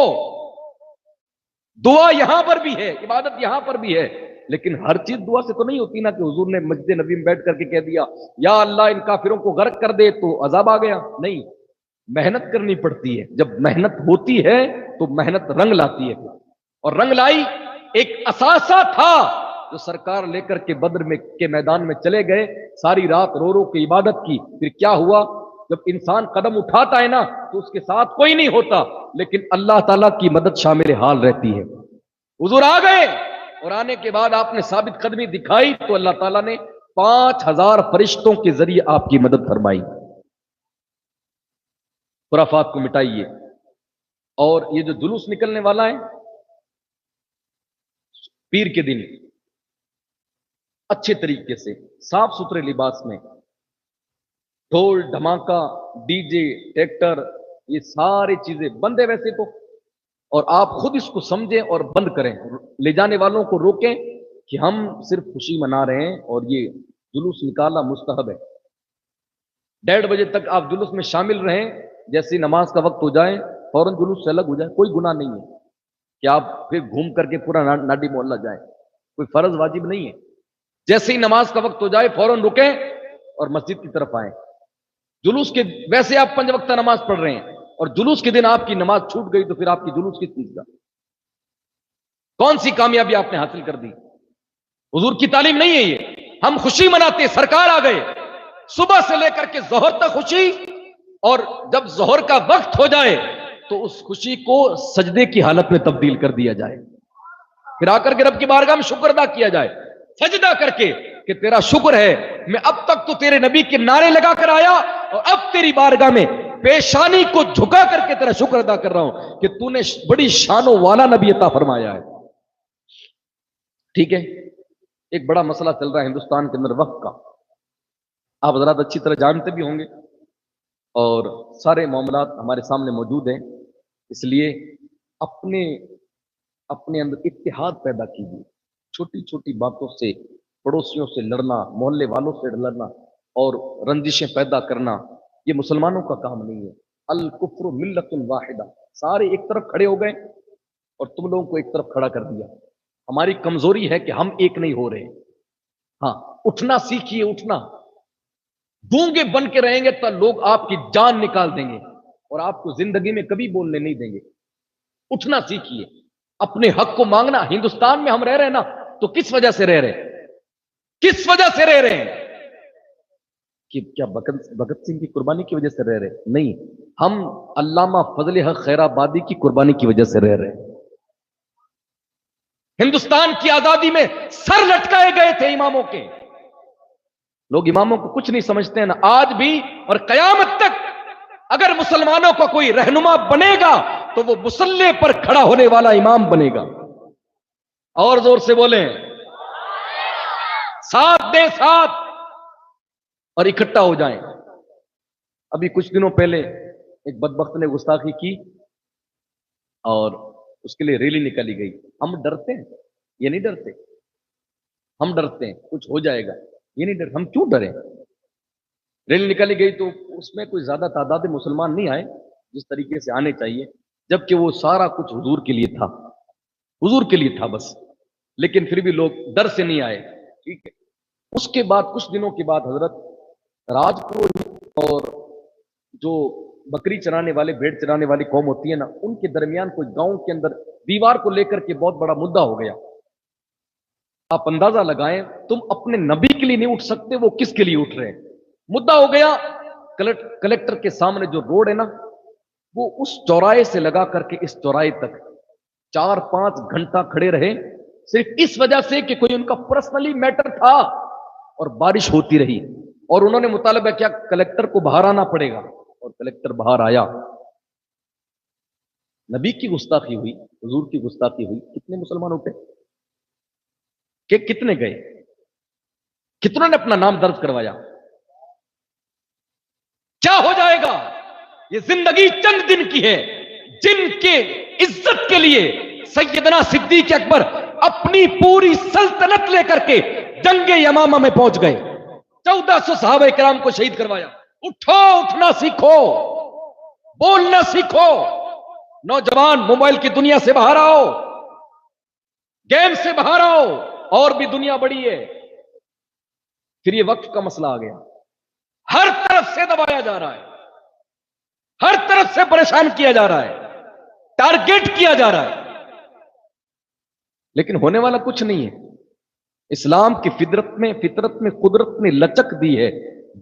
دعا یہاں پر بھی ہے، عبادت یہاں پر بھی ہے. لیکن ہر چیز دعا سے تو نہیں ہوتی نا کہ حضور نے مسجد نبی میں بیٹھ کر کے کہہ دیا یا اللہ ان کافروں کو غرق کر دے تو عذاب آ گیا. نہیں، محنت کرنی پڑتی ہے. جب محنت ہوتی ہے تو محنت رنگ لاتی ہے. اور رنگ لائی، ایک اثاثہ تھا جو سرکار لے کر کے بدر میں کے میدان میں چلے گئے، ساری رات رو رو کے عبادت کی. پھر کیا ہوا؟ جب انسان قدم اٹھاتا ہے نا تو اس کے ساتھ کوئی نہیں ہوتا، لیکن اللہ تعالیٰ کی مدد شامل حال رہتی ہے. حضور آ گئے، اور آنے کے بعد آپ نے ثابت قدمی دکھائی تو اللہ تعالیٰ نے 5000 فرشتوں کے ذریعے آپ کی مدد فرمائی. خرافات کو مٹائیے. اور یہ جو جلوس نکلنے والا ہے پیر کے دن، اچھے طریقے سے صاف ستھرے لباس میں، ڈھول دھماکہ ڈی جے ٹریکٹر یہ ساری چیزیں بند ہے ویسے تو، اور آپ خود اس کو سمجھیں اور بند کریں. لے جانے والوں کو روکیں کہ ہم صرف خوشی منا رہے ہیں اور یہ جلوس نکالنا مستحب ہے. 1:30 بجے تک آپ جلوس میں شامل رہیں، جیسی نماز کا وقت ہو جائے فوراً جلوس سے الگ ہو جائے. کوئی گناہ نہیں ہے کہ آپ پھر گھوم کر کے پورا ناڈی محلہ جائیں، کوئی فرض واجب نہیں ہے. جیسے ہی نماز کا وقت ہو جائے فوراً رکیں اور مسجد کی طرف آئیں. جلوس کے ویسے آپ 5 وقتہ نماز پڑھ رہے ہیں اور جلوس کے دن آپ کی نماز چھوٹ گئی تو پھر آپ کی جلوس کس چیز کا؟ کون سی کامیابی آپ نے حاصل کر دی؟ حضور کی تعلیم نہیں ہے یہ. ہم خوشی مناتے، سرکار آ گئے، صبح سے لے کر کے ظہر تک خوشی، اور جب ظہر کا وقت ہو جائے تو اس خوشی کو سجدے کی حالت میں تبدیل کر دیا جائے. پھر آ کر کے رب کی بارگاہ میں شکر ادا کیا جائے، سجدہ کر کے کہ تیرا شکر ہے، میں اب تک تو تیرے نبی کے نعرے لگا کر آیا اور اب تیری بارگاہ میں پیشانی کو جھکا کر کے تیرا شکر ادا کر رہا ہوں کہ تو نے بڑی شان و والا نبی عطا فرمایا ہے۔ ٹھیک ہے، ایک بڑا مسئلہ چل رہا ہے ہندوستان کے اندر وقت کا، آپ حضرات اچھی طرح جانتے بھی ہوں گے اور سارے معاملات ہمارے سامنے موجود ہیں، اس لیے اپنے اندر اتحاد پیدا کیجیے۔ چھوٹی چھوٹی باتوں سے پڑوسیوں سے لڑنا، محلے والوں سے لڑنا اور رنجشیں پیدا کرنا یہ مسلمانوں کا کام نہیں ہے۔ الکفر ملت واحدہ، سارے ایک طرف کھڑے ہو گئے اور تم لوگوں کو ایک طرف کھڑا کر دیا۔ ہماری کمزوری ہے کہ ہم ایک نہیں ہو رہے۔ ہاں، اٹھنا سیکھیے، اٹھنا۔ گونگے بن کے رہیں گے تو لوگ آپ کی جان نکال دیں گے اور آپ کو زندگی میں کبھی بولنے نہیں دیں گے۔ اٹھنا سیکھیے، اپنے حق کو مانگنا۔ ہندوستان میں ہم رہ رہے ہیں نا تو کس وجہ سے رہ رہے ہیں؟ کس وجہ سے رہ رہے ہیں؟ کہ کیا بھگت سنگھ کی قربانی کی وجہ سے رہ رہے ہیں؟ نہیں، ہم علامہ فضل حق خیر آبادی کی قربانی کی وجہ سے رہ رہے ہیں۔ ہندوستان کی آزادی میں سر لٹکائے گئے تھے اماموں کے، لوگ اماموں کو کچھ نہیں سمجھتے ہیں نا آج بھی، اور قیامت تک اگر مسلمانوں کا کوئی رہنما بنے گا تو وہ مسلح پر کھڑا ہونے والا امام بنے گا۔ اور زور سے بولیں، ساتھ دے ساتھ اور اکٹھا ہو جائیں۔ ابھی کچھ دنوں پہلے ایک بدبخت نے گستاخی کی اور اس کے لیے ریلی نکالی گئی۔ ہم ڈرتے ہیں؟ یہ نہیں ڈرتے، ہم ڈرتے ہیں کچھ ہو جائے گا، یہ نہیں ڈرتے۔ ہم کیوں ڈریں؟ ریلی نکالی گئی تو اس میں کوئی زیادہ تعداد مسلمان نہیں آئے جس طریقے سے آنے چاہیے، جبکہ وہ سارا کچھ حضور کے لیے تھا، حضور کے لیے تھا بس، لیکن پھر بھی لوگ ڈر سے نہیں آئے۔ ٹھیک ہے، اس کے بعد کچھ دنوں کے بعد حضرت راج پروہت اور جو بکری چرانے والے، بھیڑ چرانے والی قوم ہوتی ہے نا، ان کے درمیان کوئی گاؤں کے اندر دیوار کو لے کر کے بہت بڑا مدعا ہو گیا۔ آپ اندازہ لگائیں، تم اپنے نبی کے لیے نہیں اٹھ سکتے، وہ کس کے لیے اٹھ رہے ہیں؟ مدعا ہو گیا۔ کلیکٹر کے سامنے جو روڈ ہے نا، وہ اس چوراہے سے لگا کر کے اس چوراہے تک 4-5 گھنٹہ کھڑے رہے، صرف اس وجہ سے کہ کوئی ان کا پرسنلی میٹر تھا، اور بارش ہوتی رہی اور انہوں نے مطالبہ کیا کلیکٹر کو باہر آنا پڑے گا، اور کلیکٹر باہر آیا۔ نبی کی گستاخی ہوئی، حضور کی گستاخی ہوئی، کتنے مسلمان اٹھے؟ کہ کتنے گئے؟ کتنوں نے اپنا نام درج کروایا؟ کیا ہو جائے گا؟ یہ زندگی چند دن کی ہے، جن کے عزت کے لیے سیدنا صدیق اکبر اپنی پوری سلطنت لے کر کے جنگ یمامہ میں پہنچ گئے، 1400 صحابہ کرام کو شہید کروایا۔ اٹھو، اٹھنا سیکھو، بولنا سیکھو۔ نوجوان موبائل کی دنیا سے باہر آؤ، گیم سے باہر آؤ، اور بھی دنیا بڑی ہے۔ پھر یہ وقت کا مسئلہ آ گیا، ہر طرف سے دبایا جا رہا ہے، ہر طرف سے پریشان کیا جا رہا ہے، ٹارگیٹ کیا جا رہا ہے، لیکن ہونے والا کچھ نہیں ہے۔ اسلام کی فطرت میں قدرت نے لچک دی ہے،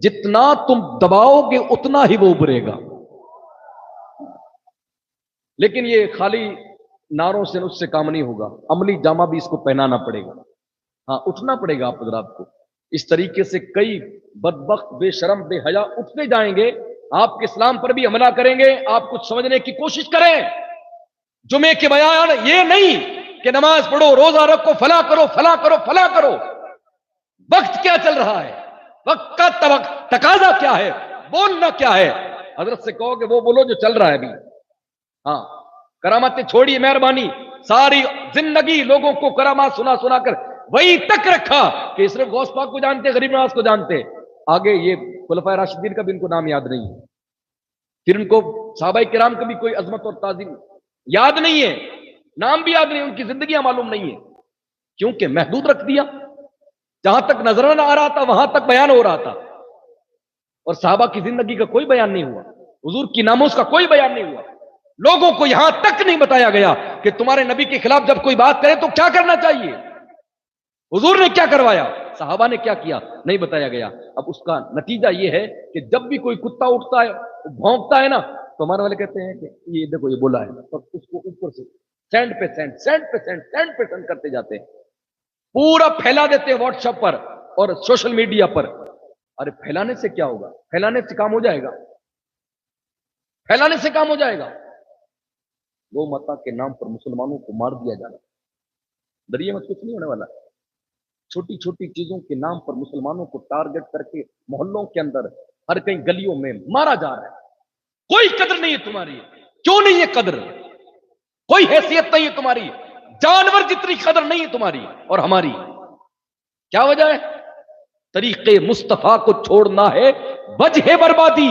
جتنا تم دباؤ گے اتنا ہی وہ ابھرے گا۔ لیکن یہ خالی نعروں سے اس سے کام نہیں ہوگا، عملی جامہ بھی اس کو پہنانا پڑے گا۔ ہاں، اٹھنا پڑے گا آپ حضرات کو۔ اس طریقے سے کئی بدبخت، بے شرم، بے حیا اٹھتے جائیں گے، آپ کے اسلام پر بھی حملہ کریں گے۔ آپ کچھ سمجھنے کی کوشش کریں، جمعے کے بیان یہ نہیں کہ نماز پڑھو، روزہ رکھو، فلاں کرو، فلاں کرو، فلاں کرو۔ وقت کیا چل رہا ہے، وقت کا تقاضا کیا ہے، بولنا کیا ہے۔ حضرت سے کہو کہ وہ بولو جو چل رہا ہے ابھی۔ ہاں، کراماتیں چھوڑیے، مہربانی۔ ساری زندگی لوگوں کو کرامات سنا سنا کر وہی تک رکھا کہ صرف غوث پاک کو جانتے، غریب نواز کو جانتے، آگے یہ خلفائے راشدین کا بھی ان کو نام یاد نہیں ہے، پھر ان کو صحابہ کرام کا بھی کوئی عظمت اور تعظیم یاد نہیں ہے، نام بھی یاد نہیں، ان کی زندگیاں معلوم نہیں ہے، کیونکہ محدود رکھ دیا۔ جہاں تک نظر نہ آ رہا تھا وہاں تک بیان ہو رہا تھا، اور صحابہ کی زندگی کا کوئی بیان نہیں ہوا، حضور کی ناموس کا کوئی بیان نہیں ہوا۔ لوگوں کو یہاں تک نہیں بتایا گیا کہ تمہارے نبی کے خلاف جب کوئی بات کرے تو کیا کرنا چاہیے، حضور نے کیا کروایا، صحابہ نے کیا کیا، نہیں بتایا گیا۔ اب اس کا نتیجہ یہ ہے کہ جب بھی کوئی کتا اٹھتا ہے، بھونکتا ہے نا، تو ہمارے والے کہتے ہیں کہ یہ دیکھو یہ بولا ہے، اور اس کو اوپر سے سینڈ پہ سینڈ، سینڈ پہ سینڈ، سینڈ پہ سینڈ کرتے جاتے ہیں، پورا پھیلا دیتے ہیں واٹس ایپ پر اور سوشل میڈیا پر. ارے پھیلانے سے کیا ہوگا؟ پھیلانے سے کام ہو جائے گا؟ پھیلانے سے کام ہو جائے گا؟ گو ماتا کے نام پر مسلمانوں کو مار دیا جا رہا ہے، ڈریے مت، کچھ نہیں ہونے والا. چھوٹی چھوٹی چیزوں کے نام پر مسلمانوں کو ٹارگٹ کر کے محلوں کے اندر، ہر کہیں گلیوں میں مارا جا رہا ہے. کوئی قدر نہیں ہے تمہاری. کیوں نہیں ہے قدر؟ کوئی حیثیت نہیں ہے تمہاری. جانور جتنی قدر نہیں ہے تمہاری اور ہماری. کیا وجہ ہے؟ طریقے مصطفیٰ کو چھوڑنا ہے وجہ بربادی.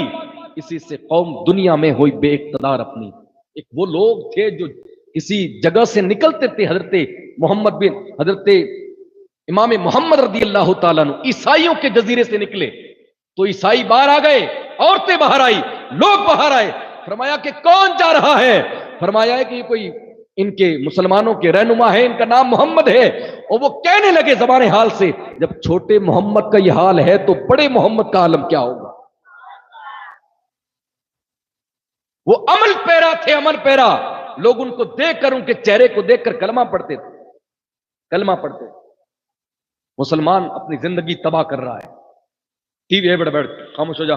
اسی سے قوم دنیا میں ہوئی بے اقتدار اپنی. ایک وہ لوگ تھے جو کسی جگہ سے نکلتے تھے، حضرت امام محمد رضی اللہ تعالیٰ عنہ عیسائیوں کے جزیرے سے نکلے تو عیسائی باہر آ گئے، عورتیں باہر آئی، لوگ باہر آئے. فرمایا کہ کون جا رہا ہے؟ فرمایا ہے کہ یہ کوئی ان کے مسلمانوں کے رہنما ہے، ان کا نام محمد ہے. اور وہ کہنے لگے زبان حال سے، جب چھوٹے محمد کا یہ حال ہے تو بڑے محمد کا عالم کیا ہوگا؟ وہ عمل پیرا تھے، عمل پیرا. لوگ ان کو دیکھ کر، ان کے چہرے کو دیکھ کر کلمہ پڑھتے تھے، کلمہ پڑھتے. مسلمان اپنی زندگی تباہ کر رہا ہے. ٹی وی بیٹھ خاموش ہو جا.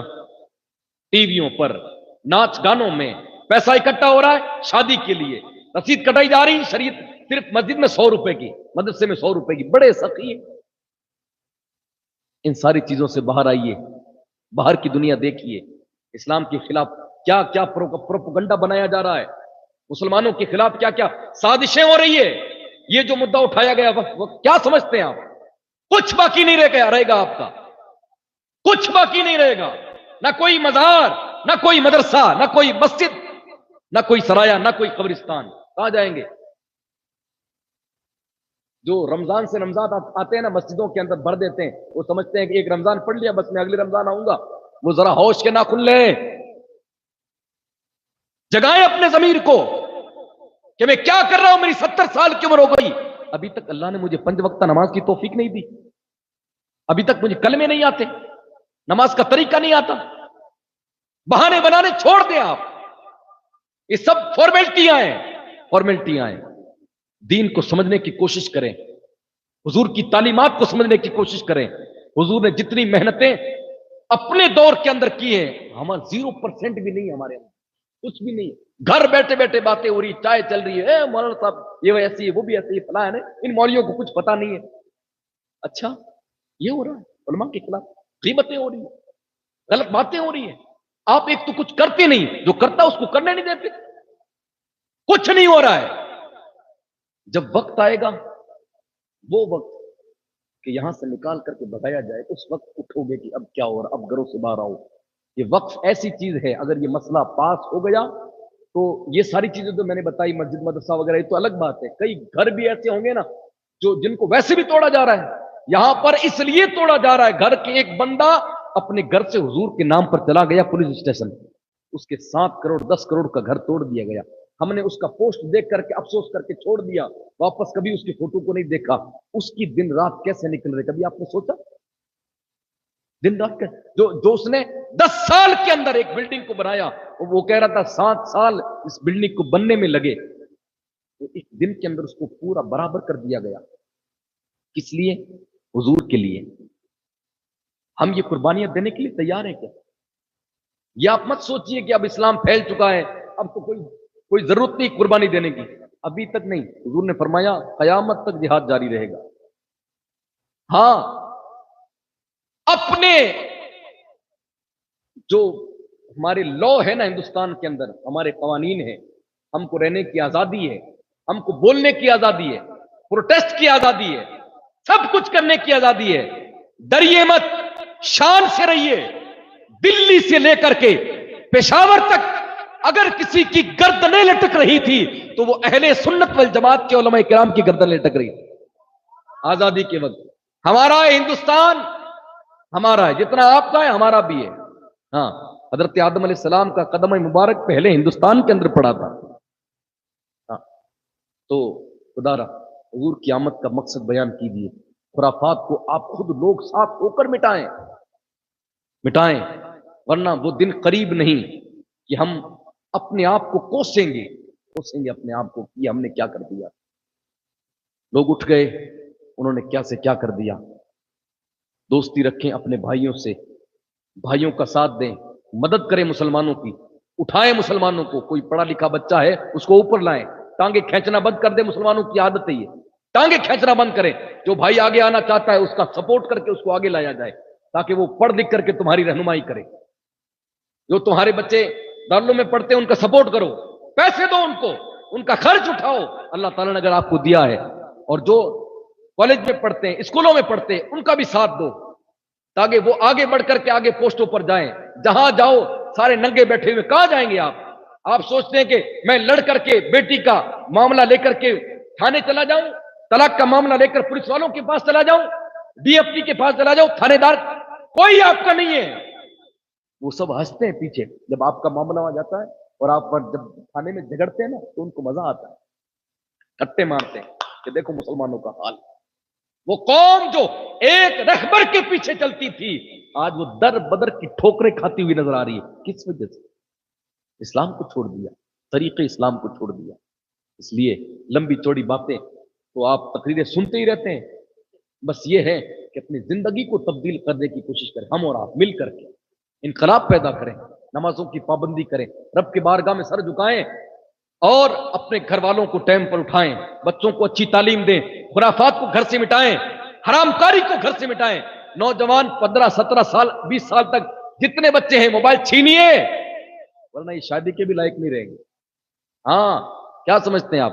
ٹی ویوں پر ناچ گانوں میں پیسہ اکٹھا ہو رہا ہے شادی کے لیے، رسید کٹائی جا رہی. شریعت صرف مسجد میں 100 روپے کی، مدرسے میں 100 روپے کی، بڑے سخی ہیں. ان ساری چیزوں سے باہر آئیے، باہر کی دنیا دیکھیے. اسلام کے خلاف کیا کیا پروپیگنڈا بنایا جا رہا ہے، مسلمانوں کے خلاف کیا کیا سازشیں ہو رہی ہے. یہ جو مدعا اٹھایا گیا وقت کیا سمجھتے ہیں آپ؟ کچھ باقی نہیں رہے گا آپ کا، کچھ باقی نہیں رہے گا. نہ کوئی مزار، نہ کوئی مدرسہ، نہ کوئی مسجد، نہ کوئی سرایہ، نہ کوئی قبرستان. کہاں جائیں گے؟ جو رمضان سے رمضان آتے ہیں نا، مسجدوں کے اندر بھر دیتے ہیں، وہ سمجھتے ہیں کہ ایک رمضان پڑھ لیا بس میں اگلے رمضان آؤں گا. وہ ذرا ہوش کے ناخن لیں، جگائیں اپنے ضمیر کو کہ میں کیا کر رہا ہوں. میری 70 سال کی عمر ہو گئی، ابھی تک اللہ نے مجھے 5 وقتہ نماز کی توفیق نہیں دی. ابھی تک مجھے کلمے نہیں آتے، نماز کا طریقہ نہیں آتا. بہانے بنانے چھوڑ دیں آپ. یہ سب فارمیلٹیاں ہیں. دین کو سمجھنے کی کوشش کریں، حضور کی تعلیمات کو سمجھنے کی کوشش کریں. حضور نے جتنی محنتیں اپنے دور کے اندر کی ہیں، ہمارا 0% بھی نہیں، ہمارے اندر کچھ بھی نہیں. گھر بیٹھے بیٹھے باتیں ہو رہی، چائے چل رہی ہے، مولانا صاحب یہ ایسی ہے، وہ بھی ایسی ہے، فلاں ہے. ان مولویوں کو کچھ پتا نہیں ہے. اچھا یہ ہو رہا ہے، علماء کے خلاف غیبتیں ہو رہی ہیں، غلط باتیں ہو رہی ہیں. آپ ایک تو کچھ کرتے نہیں، جو کرتا اس کو کرنے نہیں دیتے. کچھ نہیں ہو رہا ہے. جب وقت آئے گا، وہ وقت کہ یہاں سے نکال کر کے بتایا جائے، اس وقت اٹھو گے کہ اب کیا ہو رہا، اب گھروں سے باہر آؤ. یہ وقف ایسی چیز ہے، اگر یہ مسئلہ پاس ہو گیا تو یہ ساری چیزیں جو میں نے بتائی، مسجد مدرسہ وغیرہ، یہ تو الگ بات ہے. کئی گھر بھی ایسے ہوں گے نا جن کو ویسے بھی توڑا جا رہا ہے. یہاں پر اس لیے توڑا جا رہا ہے، گھر کے ایک بندہ اپنے گھر سے حضور کے نام پر چلا گیا پولیس اسٹیشن، اس کے 7 کروڑ 10 کروڑ کا گھر توڑ دیا گیا. ہم نے اس کا پوسٹ دیکھ کر کے افسوس کر کے چھوڑ دیا، واپس کبھی اس کی فوٹو کو نہیں دیکھا. اس کی دن رات کیسے نکل رہے، کبھی آپ نے سوچا؟ دن رات جو اس نے 10 سال کے اندر ایک بلڈنگ کو بنایا، وہ کہہ رہا تھا 7 سال اس بلڈنگ کو بننے میں لگے، تو ایک دن کے اندر اس کو پورا برابر کر دیا گیا. کس لیے؟ حضور کے لیے. ہم یہ قربانیاں دینے کے لیے تیار ہیں کیا؟ یہ آپ مت سوچئے کہ اب اسلام پھیل چکا ہے، اب تو کوئی ضرورت نہیں قربانی دینے کی. ابھی تک نہیں. حضور نے فرمایا قیامت تک جہاد جاری رہے گا. ہاں، اپنے جو ہمارے لا ہے نا ہندوستان کے اندر، ہمارے قوانین ہیں، ہم کو رہنے کی آزادی ہے، ہم کو بولنے کی آزادی ہے، پروٹیسٹ کی آزادی ہے، سب کچھ کرنے کی آزادی ہے. ڈریے مت، شان سے رہیے. دلی سے لے کر کے پشاور تک اگر کسی کی گردنیں لٹک رہی تھی تو وہ اہل سنت والجماعت کے علماء کرام کی گردن لٹک رہی تھی آزادی کے وقت. ہمارا ہے ہندوستان، ہمارا ہے، جتنا آپ کا ہے ہمارا بھی ہے. ہاں، حضرت آدم علیہ السلام کا قدم مبارک پہلے ہندوستان کے اندر پڑا تھا. ہاں، تو خدا را حضور کی آمد کا مقصد بیان کیجیے. خرافات کو آپ خود لوگ ساتھ ہو کر مٹائیں، ورنہ وہ دن قریب نہیں کہ ہم اپنے آپ کو کوسیں گے. کوسیں اپنے آپ کو کہ ہم نے کیا کر دیا. لوگ اٹھ گئے, انہوں نے کیا سے کیا کر دیا. دوستی رکھیں اپنے بھائیوں سے, بھائیوں کا ساتھ دیں, مدد کریں مسلمانوں کی, اٹھائیں مسلمانوں کو. کوئی پڑھا لکھا بچہ ہے اس کو اوپر لائیں, ٹانگیں کھینچنا بند کر دیں. مسلمانوں کی عادت ہے یہ, ٹانگیں کھینچنا بند کریں. جو بھائی آگے آنا چاہتا ہے اس کا سپورٹ کر کے اس کو آگے لایا جائے تاکہ وہ پڑھ لکھ کر کے تمہاری رہنمائی کرے. جو تمہارے بچے دارالعلوم میں پڑھتے ہیں ان کا سپورٹ کرو, پیسے دو ان کو, ان کا خرچ اٹھاؤ. اللہ تعالیٰ نے اگر آپ کو دیا ہے, اور جو کالج میں پڑھتے ہیں اسکولوں میں پڑھتے ہیں ان کا بھی ساتھ دو تاکہ وہ آگے بڑھ کر کے آگے پوسٹوں پر جائیں. جہاں جاؤ سارے ننگے بیٹھے ہوئے, کہاں جائیں گے آپ؟ آپ سوچتے ہیں کہ میں لڑ کر کے بیٹی کا معاملہ لے کر کے تھانے چلا جاؤں, طلاق کا معاملہ لے کر پولیس والوں کے پاس چلا جاؤں, ڈی ایف پی کے پاس چلا جاؤں, تھانے دار کوئی آپ کا نہیں ہے. وہ سب ہنستے ہیں پیچھے جب آپ کا معاملہ وہاں جاتا ہے, اور آپ پر جب تھانے میں جھگڑتے ہیں نا تو ان کو مزہ آتا ہے, ٹھٹے مارتے ہیں کہ دیکھو مسلمانوں کا حال. وہ قوم جو ایک رہبر کے پیچھے چلتی تھی آج وہ در بدر کی ٹھوکریں کھاتی ہوئی نظر آ رہی ہے. کس وجہ سے؟ اسلام کو چھوڑ دیا, طریقے اسلام کو چھوڑ دیا. اس لیے لمبی چوڑی باتیں تو آپ تقریریں سنتے ہی رہتے ہیں. بس یہ ہے کہ اپنی زندگی کو تبدیل کرنے کی کوشش کریں, ہم اور آپ مل کر کے انقلاب پیدا کریں, نمازوں کی پابندی کریں, رب کے بارگاہ میں سر جھکائیں, اور اپنے گھر والوں کو ٹائم پر اٹھائیں, بچوں کو اچھی تعلیم دیں, خرافات کو گھر سے مٹائیں, حرام کاری کو گھر سے مٹائیں. نوجوان 15 17 سال 20 سال تک جتنے بچے ہیں موبائل چھینیے, ورنہ یہ شادی کے بھی لائق نہیں رہیں گے. ہاں کیا سمجھتے ہیں آپ؟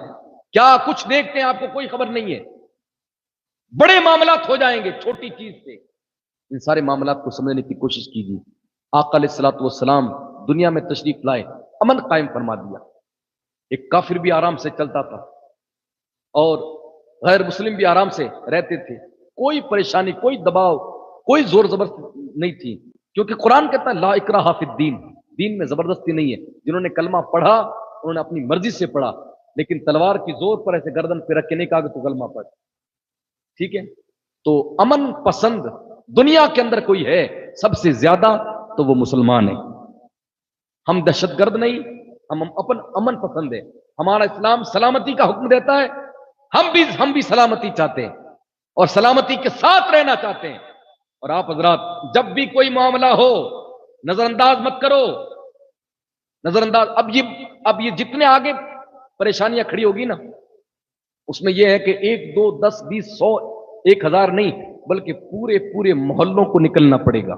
کیا کچھ دیکھتے ہیں آپ کو کوئی خبر نہیں ہے. بڑے معاملات ہو جائیں گے چھوٹی چیز سے. ان سارے معاملات کو سمجھنے کی کوشش کیجیے. آقا علیہ الصلوۃ والسلام دنیا میں تشریف لائے, امن قائم فرما دیا. ایک کافر بھی آرام سے چلتا تھا اور غیر مسلم بھی آرام سے رہتے تھے. کوئی پریشانی, کوئی دباؤ, کوئی زور زبردستی نہیں تھی, کیونکہ قرآن کہتا ہے لا اکراہ فی الدین, دین میں زبردستی نہیں ہے. جنہوں نے کلمہ پڑھا انہوں نے اپنی مرضی سے پڑھا, لیکن تلوار کی زور پر ایسے گردن پہ رکھ کے نہیں کہا کہ تو کلمہ پڑھ. ٹھیک ہے, تو امن پسند دنیا کے اندر کوئی ہے سب سے زیادہ تو وہ مسلمان ہے. ہم دہشت گرد نہیں, ہم امن پسند ہے. ہمارا اسلام سلامتی کا حکم دیتا ہے, ہم بھی سلامتی چاہتے ہیں اور سلامتی کے ساتھ رہنا چاہتے ہیں. اور آپ حضرات جب بھی کوئی معاملہ ہو نظر انداز مت کرو, نظر انداز. اب یہ جتنے آگے پریشانیاں کھڑی ہوگی نا اس میں یہ ہے کہ 1 2 10 20 100 1000 نہیں بلکہ پورے محلوں کو نکلنا پڑے گا.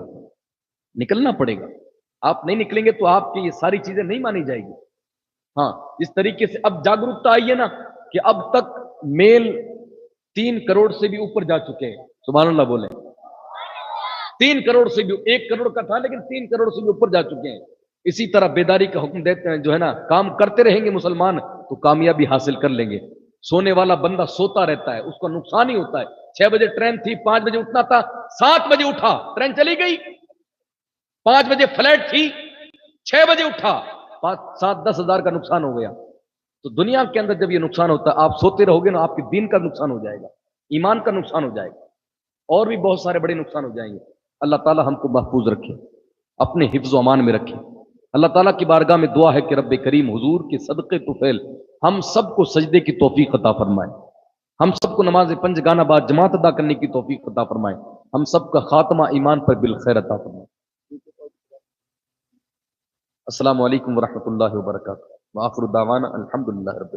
آپ نہیں نکلیں گے تو آپ کی یہ ساری چیزیں نہیں مانی جائے گی. ہاں اس طریقے سے اب جاگروکتا آئی ہے نا کہ اب تک میل 3 کروڑ سے بھی اوپر جا چکے ہیں. سبحان اللہ بولیں. 3 کروڑ سے بھی, 1 کروڑ کا تھا لیکن 3 کروڑ سے بھی اوپر جا چکے ہیں. اسی طرح بیداری کا حکم دیتے ہیں, جو ہے نا کام کرتے رہیں گے مسلمان تو کامیابی حاصل کر لیں گے. سونے والا بندہ سوتا رہتا ہے, اس کو نقصان ہی ہوتا ہے. 6 بجے ٹرین تھی, 5 بجے اٹھنا تھا, 7 بجے اٹھا, ٹرین چلی گئی. 5 بجے فلائٹ تھی, 6 بجے اٹھا, 7-10 ہزار کا نقصان ہو گیا. تو دنیا کے اندر جب یہ نقصان ہوتا ہے, آپ سوتے رہو گے نا, آپ کے دین کا نقصان ہو جائے گا, ایمان کا نقصان ہو جائے گا, اور بھی بہت سارے بڑے نقصان ہو جائیں گے. اللہ تعالی ہم کو محفوظ رکھے, اپنے حفظ و امان میں رکھے. اللہ تعالیٰ کی بارگاہ میں دعا ہے کہ رب کریم حضور کے صدقے طفیل ہم سب کو سجدے کی توفیق عطا فرمائے, ہم سب کو نماز 5 گانا بعد جماعت ادا کرنے کی توفیق عطا فرمائے, ہم سب کا خاتمہ ایمان پر بالخیر عطا فرمائے. السلام علیکم ورحمۃ اللہ وبرکاتہ. وآخر دعوانا الحمدللہ رب العالمین.